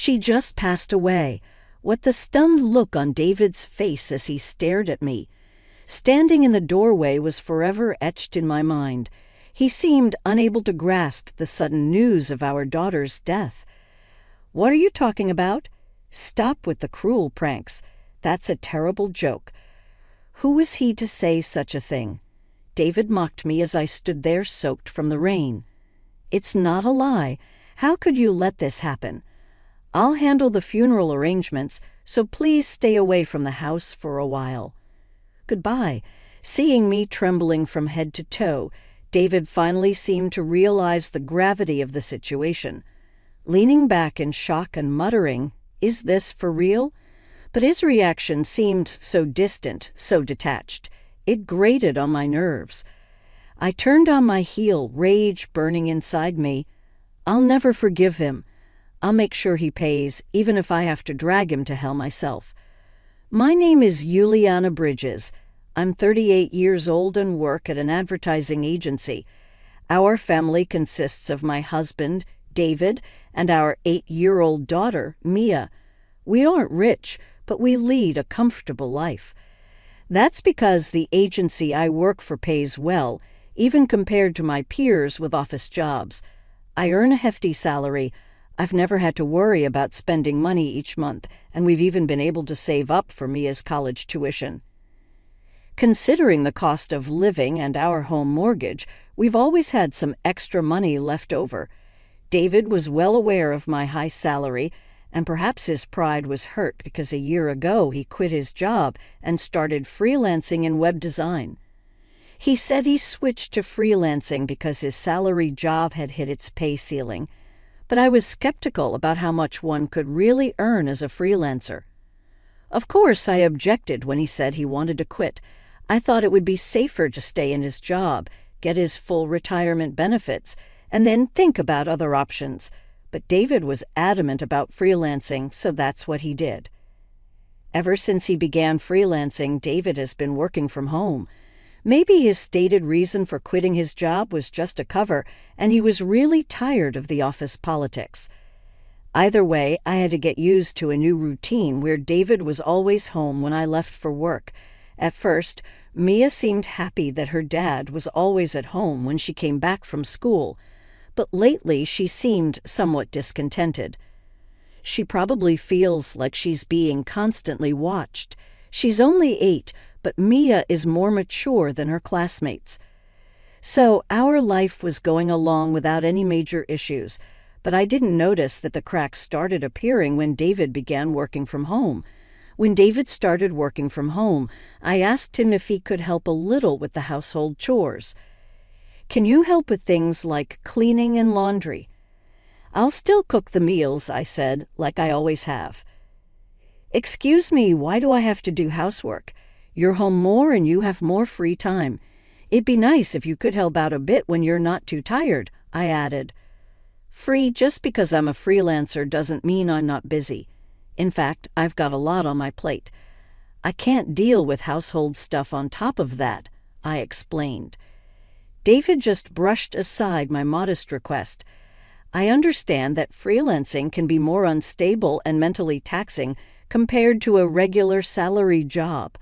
She just passed away. What the stunned look on David's face as he stared at me. Standing in the doorway was forever etched in my mind. He seemed unable to grasp the sudden news of our daughter's death. "What are you talking about? Stop with the cruel pranks. That's a terrible joke." Who was he to say such a thing? David mocked me as I stood there soaked from the rain. "It's not a lie. How could you let this happen? I'll handle the funeral arrangements, so please stay away from the house for a while." Goodbye. Seeing me trembling from head to toe, David finally seemed to realize the gravity of the situation. Leaning back in shock and muttering, "Is this for real?" But his reaction seemed so distant, so detached. It grated on my nerves. I turned on my heel, rage burning inside me. I'll never forgive him. I'll make sure he pays, even if I have to drag him to hell myself. My name is Juliana Bridges. I'm 38 years old and work at an advertising agency. Our family consists of my husband, David, and our 8-year-old daughter, Mia. We aren't rich, but we lead a comfortable life. That's because the agency I work for pays well, even compared to my peers with office jobs. I earn a hefty salary. I've never had to worry about spending money each month, and we've even been able to save up for Mia's college tuition. Considering the cost of living and our home mortgage, we've always had some extra money left over. David was well aware of my high salary, and perhaps his pride was hurt because a year ago he quit his job and started freelancing in web design. He said he switched to freelancing because his salary job had hit its pay ceiling, but I was skeptical about how much one could really earn as a freelancer. Of course, I objected when he said he wanted to quit. I thought it would be safer to stay in his job, get his full retirement benefits, and then think about other options. But David was adamant about freelancing, so that's what he did. Ever since he began freelancing, David has been working from home. Maybe his stated reason for quitting his job was just a cover, and he was really tired of the office politics. Either way, I had to get used to a new routine where David was always home when I left for work. At first, Mia seemed happy that her dad was always at home when she came back from school, but lately she seemed somewhat discontented. She probably feels like she's being constantly watched. She's only 8, but Mia is more mature than her classmates. So our life was going along without any major issues, but I didn't notice that the cracks started appearing when David began working from home. When David started working from home, I asked him if he could help a little with the household chores. "Can you help with things like cleaning and laundry?" "I'll still cook the meals," I said, "like I always have." "Excuse me, why do I have to do housework? You're home more and you have more free time. It'd be nice if you could help out a bit when you're not too tired," I added. Free just because I'm a freelancer doesn't mean I'm not busy. In fact, I've got a lot on my plate. I can't deal with household stuff on top of that, I explained. David just brushed aside my modest request. I understand that freelancing can be more unstable and mentally taxing compared to a regular salary job.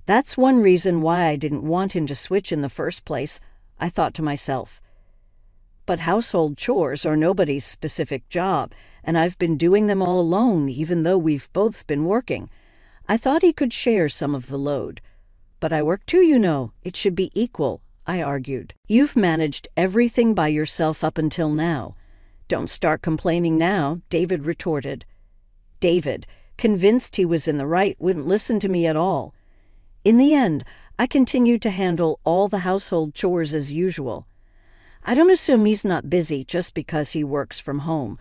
That's one reason why I didn't want him to switch in the first place, I thought to myself. But household chores are nobody's specific job, and I've been doing them all alone even though we've both been working. I thought he could share some of the load. But I work too, you know. It should be equal, I argued. You've managed everything by yourself up until now. Don't start complaining now, David retorted. David, convinced he was in the right, wouldn't listen to me at all. In the end, I continued to handle all the household chores as usual. I don't assume he's not busy just because he works from home,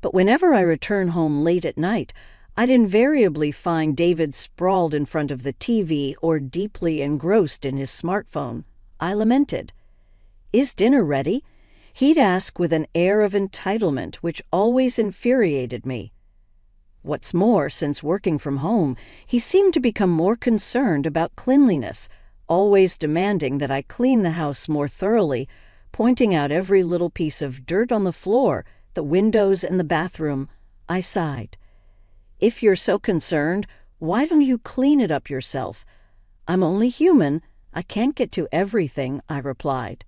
but whenever I return home late at night, I'd invariably find David sprawled in front of the TV or deeply engrossed in his smartphone. I lamented. "Is dinner ready?" He'd ask with an air of entitlement which always infuriated me. What's more, since working from home, he seemed to become more concerned about cleanliness, always demanding that I clean the house more thoroughly, pointing out every little piece of dirt on the floor, the windows, and the bathroom. I sighed. If you're so concerned, why don't you clean it up yourself? I'm only human. I can't get to everything, I replied.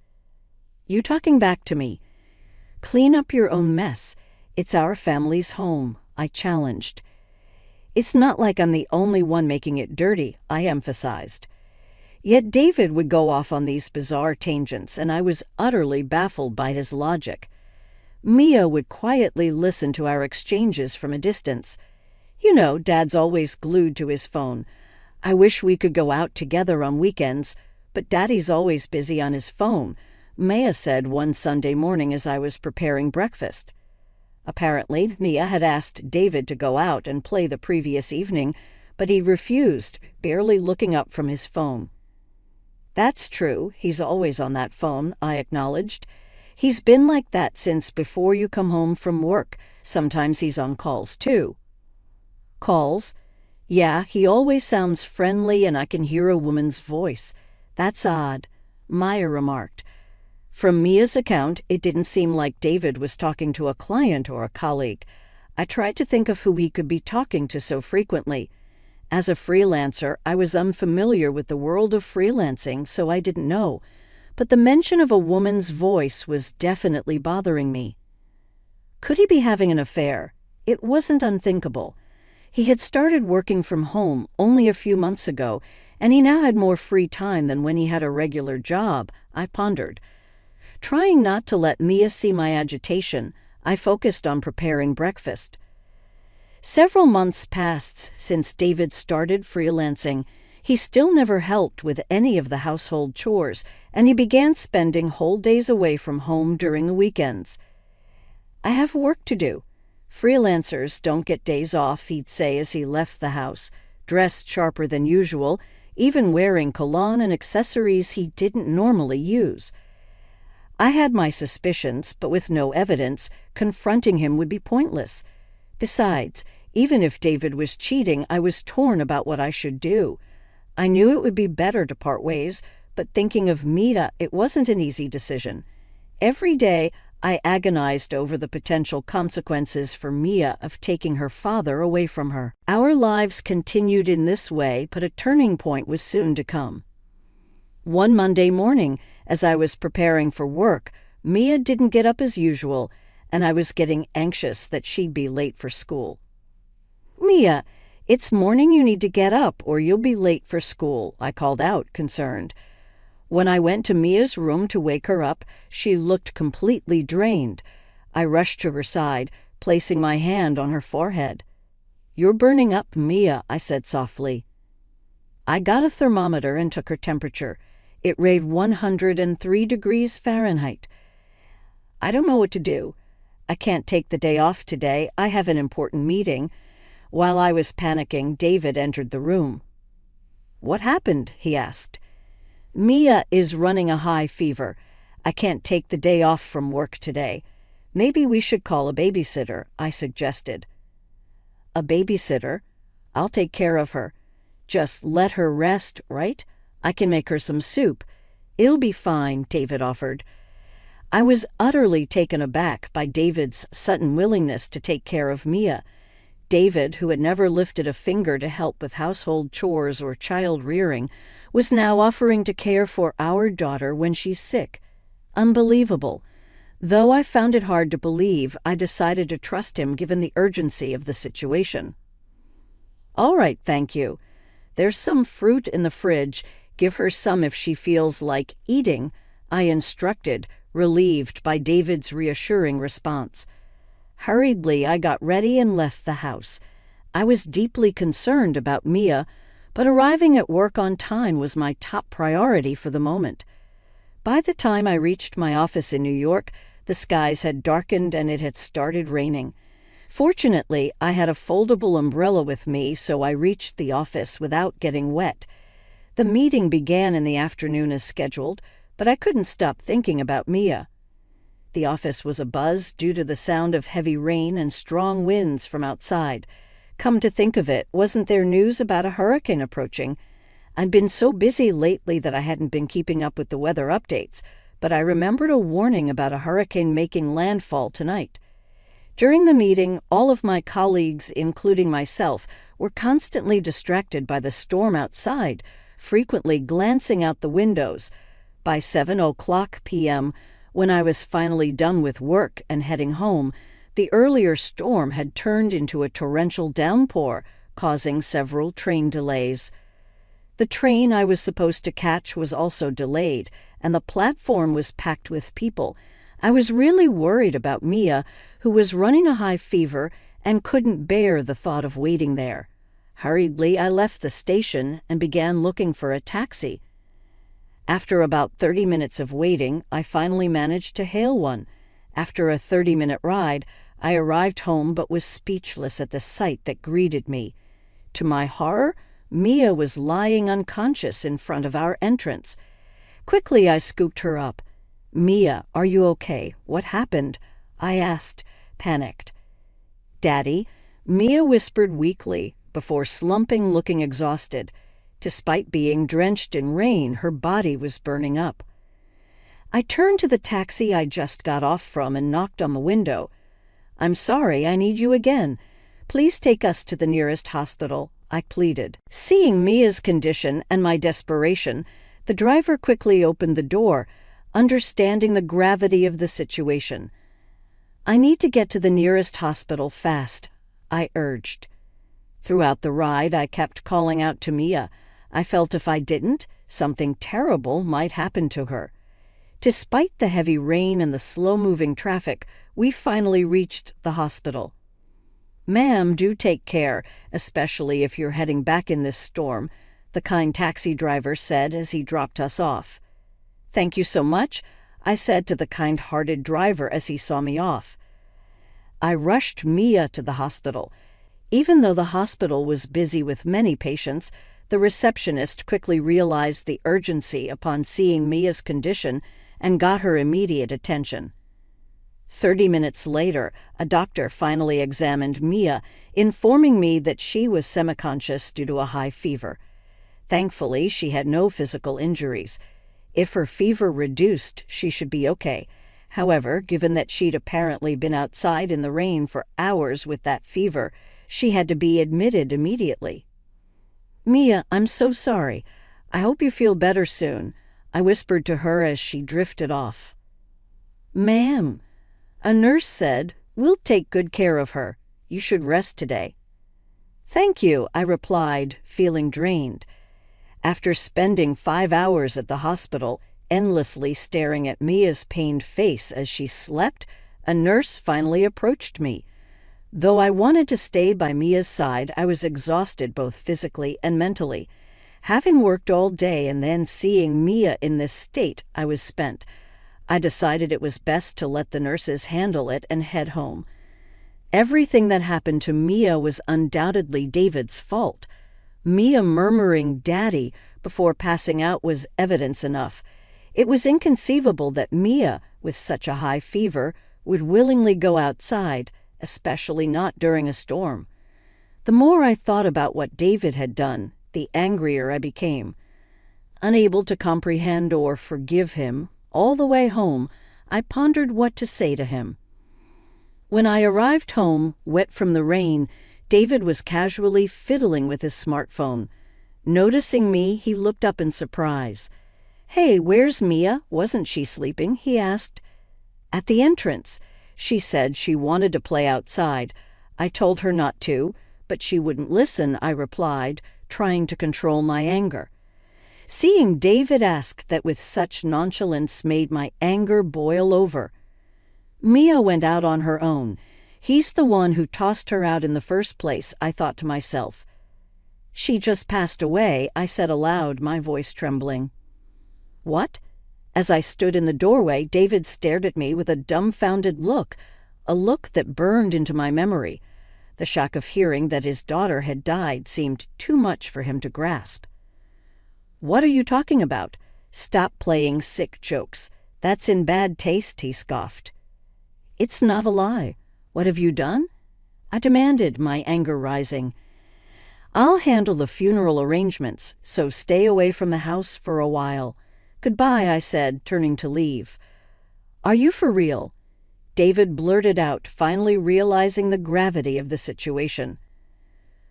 You talking back to me. Clean up your own mess. It's our family's home, I challenged. It's not like I'm the only one making it dirty, I emphasized. Yet David would go off on these bizarre tangents, and I was utterly baffled by his logic. Mia would quietly listen to our exchanges from a distance. You know, Dad's always glued to his phone. I wish we could go out together on weekends, but Daddy's always busy on his phone, Mia said one Sunday morning as I was preparing breakfast. Apparently, Mia had asked David to go out and play the previous evening, but he refused, barely looking up from his phone. That's true, he's always on that phone, I acknowledged. He's been like that since before you come home from work. Sometimes he's on calls, too. Calls? Yeah, he always sounds friendly and I can hear a woman's voice. That's odd, Maya remarked. From Mia's account, it didn't seem like David was talking to a client or a colleague. I tried to think of who he could be talking to so frequently. As a freelancer, I was unfamiliar with the world of freelancing, so I didn't know. But the mention of a woman's voice was definitely bothering me. Could he be having an affair? It wasn't unthinkable. He had started working from home only a few months ago, and he now had more free time than when he had a regular job, I pondered. Trying not to let Mia see my agitation, I focused on preparing breakfast. Several months passed since David started freelancing. He still never helped with any of the household chores, and he began spending whole days away from home during the weekends. I have work to do. Freelancers don't get days off, he'd say as he left the house, dressed sharper than usual, even wearing cologne and accessories he didn't normally use. I had my suspicions, but with no evidence, confronting him would be pointless. Besides, even if David was cheating, I was torn about what I should do. I knew it would be better to part ways, but thinking of Mia, it wasn't an easy decision. Every day, I agonized over the potential consequences for Mia of taking her father away from her. Our lives continued in this way, but a turning point was soon to come. One Monday morning, as I was preparing for work, Mia didn't get up as usual, and I was getting anxious that she'd be late for school. Mia, it's morning, you need to get up or you'll be late for school, I called out, concerned. When I went to Mia's room to wake her up, she looked completely drained. I rushed to her side, placing my hand on her forehead. You're burning up, Mia, I said softly. I got a thermometer and took her temperature. It read 103 degrees Fahrenheit. I don't know what to do. I can't take the day off today. I have an important meeting. While I was panicking, David entered the room. What happened? He asked. Mia is running a high fever. I can't take the day off from work today. Maybe we should call a babysitter, I suggested. A babysitter? I'll take care of her. Just let her rest, right? I can make her some soup. It'll be fine, David offered. I was utterly taken aback by David's sudden willingness to take care of Mia. David, who had never lifted a finger to help with household chores or child rearing, was now offering to care for our daughter when she's sick. Unbelievable. Though I found it hard to believe, I decided to trust him given the urgency of the situation. All right, thank you. There's some fruit in the fridge. Give her some if she feels like eating, I instructed, relieved by David's reassuring response. Hurriedly, I got ready and left the house. I was deeply concerned about Mia, but arriving at work on time was my top priority for the moment. By the time I reached my office in New York, the skies had darkened and it had started raining. Fortunately, I had a foldable umbrella with me, so I reached the office without getting wet. The meeting began in the afternoon as scheduled, but I couldn't stop thinking about Mia. The office was abuzz due to the sound of heavy rain and strong winds from outside. Come to think of it, wasn't there news about a hurricane approaching? I'd been so busy lately that I hadn't been keeping up with the weather updates, but I remembered a warning about a hurricane making landfall tonight. During the meeting, all of my colleagues, including myself, were constantly distracted by the storm outside, frequently glancing out the windows. By 7:00 p.m., when I was finally done with work and heading home, the earlier storm had turned into a torrential downpour, causing several train delays. The train I was supposed to catch was also delayed, and the platform was packed with people. I was really worried about Mia, who was running a high fever and couldn't bear the thought of waiting there. Hurriedly, I left the station and began looking for a taxi. After about 30 minutes of waiting, I finally managed to hail one. After a 30-minute ride, I arrived home but was speechless at the sight that greeted me. To my horror, Mia was lying unconscious in front of our entrance. Quickly, I scooped her up. "Mia, are you okay? What happened?" I asked, panicked. "Daddy," Mia whispered weakly, before slumping, looking exhausted. Despite being drenched in rain, her body was burning up. I turned to the taxi I just got off from and knocked on the window. "I'm sorry, I need you again. Please take us to the nearest hospital," I pleaded. Seeing Mia's condition and my desperation, the driver quickly opened the door, understanding the gravity of the situation. "I need to get to the nearest hospital fast," I urged. Throughout the ride, I kept calling out to Mia. I felt if I didn't, something terrible might happen to her. Despite the heavy rain and the slow-moving traffic, we finally reached the hospital. "Ma'am, do take care, especially if you're heading back in this storm," the kind taxi driver said as he dropped us off. "Thank you so much," I said to the kind-hearted driver as he saw me off. I rushed Mia to the hospital. Even though the hospital was busy with many patients, the receptionist quickly realized the urgency upon seeing Mia's condition and got her immediate attention. 30 minutes later, a doctor finally examined Mia, informing me that she was semi-conscious due to a high fever. Thankfully, she had no physical injuries. If her fever reduced, she should be okay. However, given that she'd apparently been outside in the rain for hours with that fever, she had to be admitted immediately. "Mia, I'm so sorry. I hope you feel better soon," I whispered to her as she drifted off. "Ma'am," a nurse said, "we'll take good care of her. You should rest today." "Thank you," I replied, feeling drained. After spending 5 hours at the hospital, endlessly staring at Mia's pained face as she slept, a nurse finally approached me. Though I wanted to stay by Mia's side, I was exhausted both physically and mentally. Having worked all day and then seeing Mia in this state, I was spent. I decided it was best to let the nurses handle it and head home. Everything that happened to Mia was undoubtedly David's fault. Mia murmuring "Daddy" before passing out was evidence enough. It was inconceivable that Mia, with such a high fever, would willingly go outside, especially not during a storm. The more I thought about what David had done, the angrier I became. Unable to comprehend or forgive him, all the way home, I pondered what to say to him. When I arrived home, wet from the rain, David was casually fiddling with his smartphone. Noticing me, he looked up in surprise. "Hey, where's Mia? Wasn't she sleeping?" he asked. "At the entrance. She said she wanted to play outside. I told her not to, but she wouldn't listen," I replied, trying to control my anger. Seeing David ask that with such nonchalance made my anger boil over. "Mia went out on her own. He's the one who tossed her out in the first place," I thought to myself. "She just passed away," I said aloud, my voice trembling. "What?" As I stood in the doorway, David stared at me with a dumbfounded look, a look that burned into my memory. The shock of hearing that his daughter had died seemed too much for him to grasp. "What are you talking about? Stop playing sick jokes. That's in bad taste," he scoffed. "It's not a lie. What have you done?" I demanded, my anger rising. "I'll handle the funeral arrangements, so stay away from the house for a while." "Goodbye," I said, turning to leave. "Are you for real?" David blurted out, finally realizing the gravity of the situation.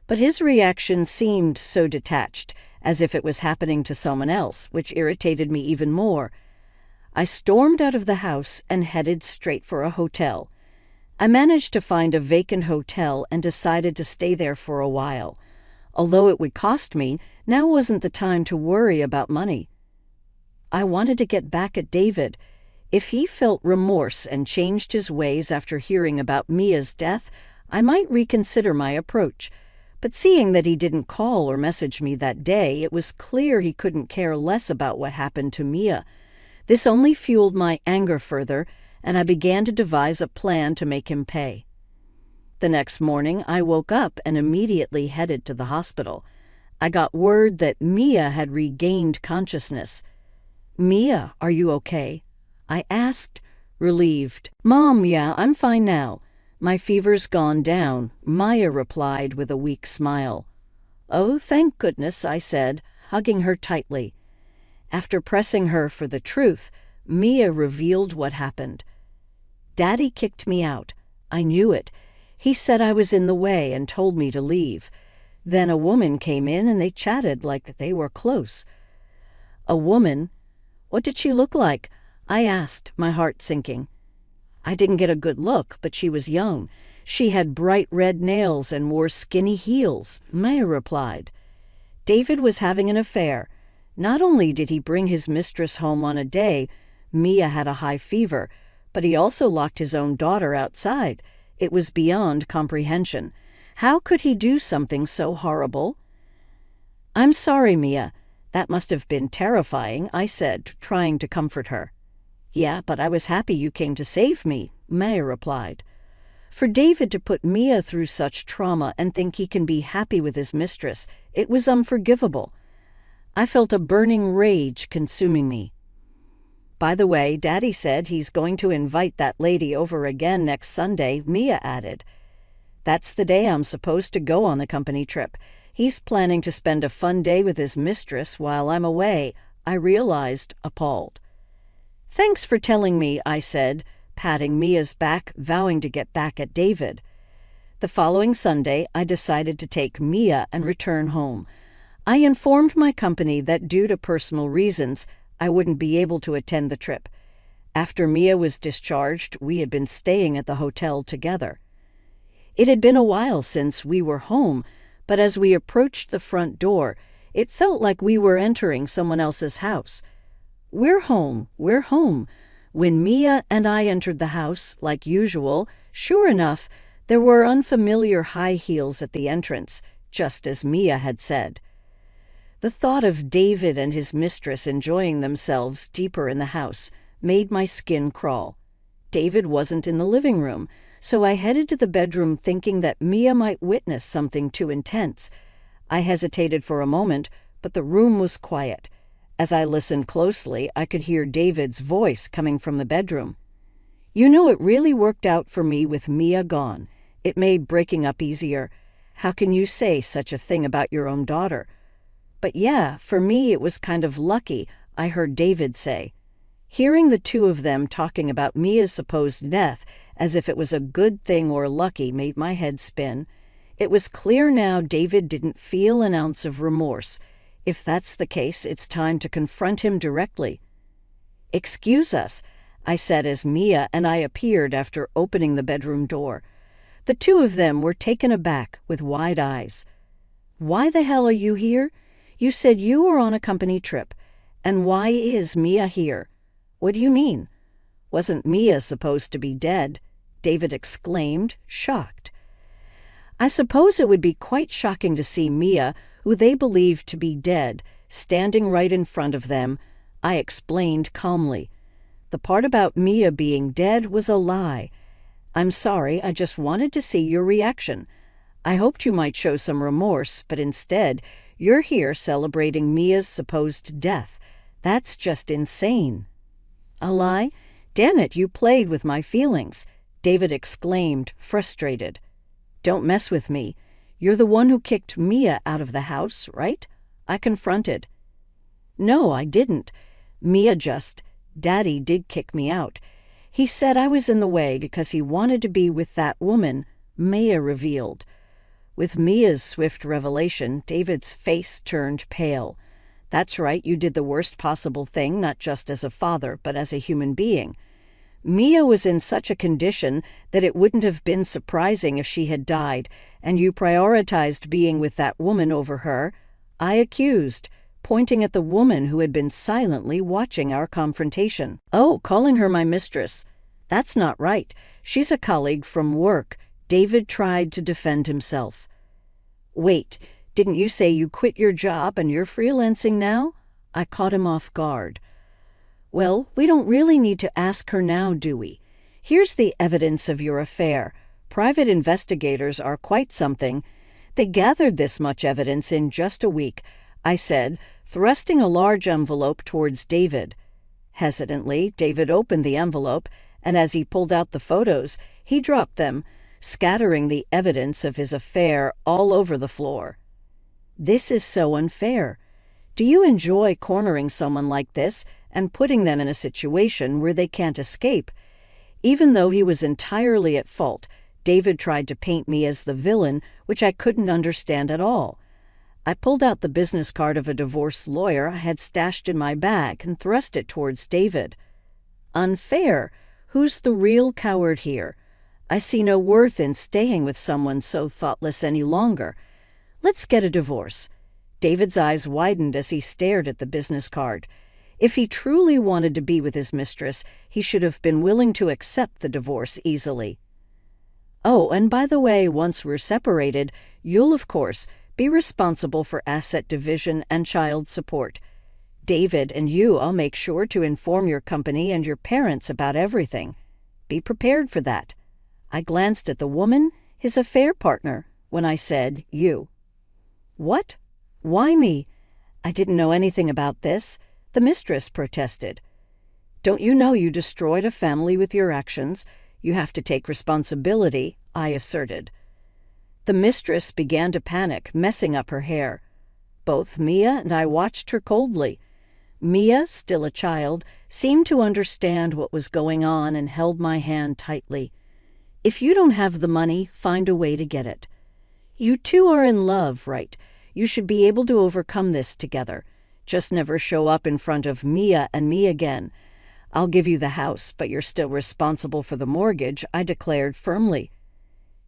But his reaction seemed so detached, as if it was happening to someone else, which irritated me even more. I stormed out of the house and headed straight for a hotel. I managed to find a vacant hotel and decided to stay there for a while. Although it would cost me, now wasn't the time to worry about money. I wanted to get back at David. If he felt remorse and changed his ways after hearing about Mia's death, I might reconsider my approach. But seeing that he didn't call or message me that day, it was clear he couldn't care less about what happened to Mia. This only fueled my anger further, and I began to devise a plan to make him pay. The next morning, I woke up and immediately headed to the hospital. I got word that Mia had regained consciousness. "Mia, are you okay?" I asked, relieved. "Mom, yeah, I'm fine now. My fever's gone down," Maya replied with a weak smile. "Oh, thank goodness," I said, hugging her tightly. After pressing her for the truth, Mia revealed what happened. "Daddy kicked me out. I knew it. He said I was in the way and told me to leave. Then a woman came in and they chatted like they were close." "A woman? What did she look like?" I asked, my heart sinking. "I didn't get a good look, but she was young. She had bright red nails and wore skinny heels," Maya replied. "David was having an affair. Not only did he bring his mistress home on a day Mia had a high fever, but he also locked his own daughter outside. It was beyond comprehension. How could he do something so horrible?" "I'm sorry, Mia. That must have been terrifying," I said, trying to comfort her. "Yeah, but I was happy you came to save me," Maya replied. For David to put Mia through such trauma and think he can be happy with his mistress, it was unforgivable. I felt a burning rage consuming me. "By the way, Daddy said he's going to invite that lady over again next Sunday," Mia added. "That's the day I'm supposed to go on the company trip. He's planning to spend a fun day with his mistress while I'm away," I realized, appalled. "Thanks for telling me," I said, patting Mia's back, vowing to get back at David. The following Sunday, I decided to take Mia and return home. I informed my company that due to personal reasons, I wouldn't be able to attend the trip. After Mia was discharged, we had been staying at the hotel together. It had been a while since we were home, but as we approached the front door, it felt like we were entering someone else's house. "We're home, we're home." When Mia and I entered the house, like usual, sure enough, there were unfamiliar high heels at the entrance, just as Mia had said. The thought of David and his mistress enjoying themselves deeper in the house made my skin crawl. David wasn't in the living room, so I headed to the bedroom thinking that Mia might witness something too intense. I hesitated for a moment, but the room was quiet. As I listened closely, I could hear David's voice coming from the bedroom. "You know, it really worked out for me with Mia gone. It made breaking up easier. How can you say such a thing about your own daughter?" "But yeah, for me it was kind of lucky," I heard David say. Hearing the two of them talking about Mia's supposed death as if it was a good thing or lucky made my head spin. It was clear now David didn't feel an ounce of remorse. If that's the case, it's time to confront him directly. "Excuse us," I said as Mia and I appeared after opening the bedroom door. The two of them were taken aback with wide eyes. "Why the hell are you here? You said you were on a company trip. And why is Mia here?" "What do you mean? Wasn't Mia supposed to be dead?" David exclaimed, shocked. I suppose it would be quite shocking to see Mia, who they believed to be dead, standing right in front of them. I explained calmly. "The part about Mia being dead was a lie. I'm sorry, I just wanted to see your reaction. I hoped you might show some remorse, but instead, you're here celebrating Mia's supposed death. That's just insane." "A lie? Damn it, you played with my feelings," David exclaimed, frustrated. "Don't mess with me. You're the one who kicked Mia out of the house, right?" I confronted. "No, I didn't. Daddy did kick me out. He said I was in the way because he wanted to be with that woman, Mia revealed. With Mia's swift revelation, David's face turned pale. That's right, you did the worst possible thing, not just as a father, but as a human being. Mia was in such a condition that it wouldn't have been surprising if she had died, and you prioritized being with that woman over her. I accused, pointing at the woman who had been silently watching our confrontation. Oh, calling her my mistress. That's not right. She's a colleague from work. David tried to defend himself. Wait, didn't you say you quit your job and you're freelancing now? I caught him off guard. Well, we don't really need to ask her now, do we? Here's the evidence of your affair. Private investigators are quite something. They gathered this much evidence in just a week, I said, thrusting a large envelope towards David. Hesitantly, David opened the envelope, and as he pulled out the photos, he dropped them, scattering the evidence of his affair all over the floor. This is so unfair. Do you enjoy cornering someone like this and putting them in a situation where they can't escape? Even though he was entirely at fault, David tried to paint me as the villain, which I couldn't understand at all. I pulled out the business card of a divorce lawyer I had stashed in my bag and thrust it towards David. Unfair? Who's the real coward here? I see no worth in staying with someone so thoughtless any longer. Let's get a divorce. David's eyes widened as he stared at the business card. If he truly wanted to be with his mistress, he should have been willing to accept the divorce easily. Oh, and by the way, once we're separated, you'll, of course, be responsible for asset division and child support. David and I'll make sure to inform your company and your parents about everything. Be prepared for that. I glanced at the woman, his affair partner, when I said you. What? Why me? I didn't know anything about this, the mistress protested. Don't you know you destroyed a family with your actions? You have to take responsibility, I asserted. The mistress began to panic, messing up her hair. Both Mia and I watched her coldly. Mia, still a child, seemed to understand what was going on and held my hand tightly. If you don't have the money, find a way to get it. You two are in love, right? You should be able to overcome this together. Just never show up in front of Mia and me again. I'll give you the house, but you're still responsible for the mortgage, I declared firmly.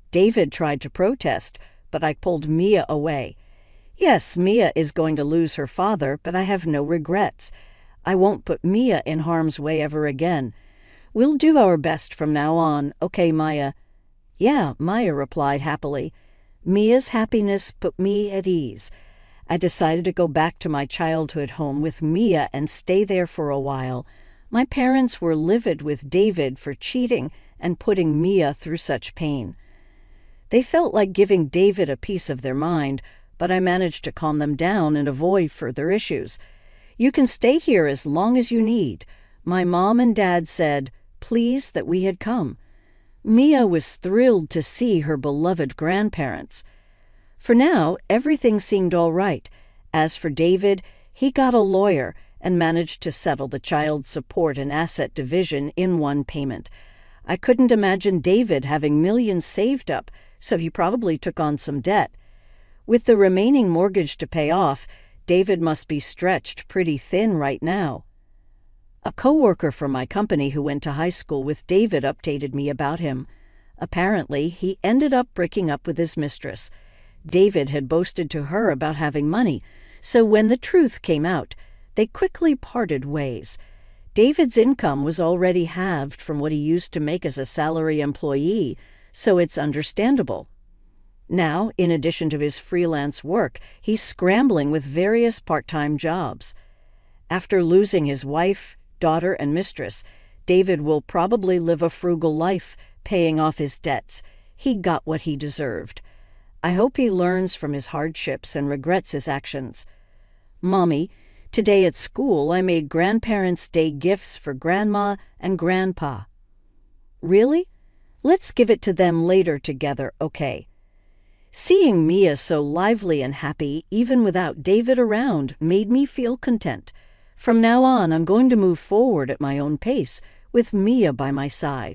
David tried to protest, but I pulled Mia away. Yes, Mia is going to lose her father, but I have no regrets. I won't put Mia in harm's way ever again. We'll do our best from now on, okay, Maya? Yeah, Maya replied happily. Mia's happiness put me at ease. I decided to go back to my childhood home with Mia and stay there for a while. My parents were livid with David for cheating and putting Mia through such pain. They felt like giving David a piece of their mind, but I managed to calm them down and avoid further issues. You can stay here as long as you need. My mom and dad said, pleased that we had come. Mia was thrilled to see her beloved grandparents. For now, everything seemed all right. As for David, he got a lawyer and managed to settle the child support and asset division in one payment. I couldn't imagine David having millions saved up, so he probably took on some debt. With the remaining mortgage to pay off, David must be stretched pretty thin right now. A coworker from my company who went to high school with David updated me about him. Apparently, he ended up breaking up with his mistress. David had boasted to her about having money, so when the truth came out, they quickly parted ways. David's income was already halved from what he used to make as a salary employee, so it's understandable. Now, in addition to his freelance work, he's scrambling with various part-time jobs. After losing his wife, daughter, and mistress, David will probably live a frugal life, paying off his debts. He got what he deserved. I hope he learns from his hardships and regrets his actions. Mommy, today at school I made Grandparents' Day gifts for Grandma and Grandpa. Really? Let's give it to them later together, okay? Seeing Mia so lively and happy, even without David around, made me feel content. From now on, I'm going to move forward at my own pace, with Mia by my side.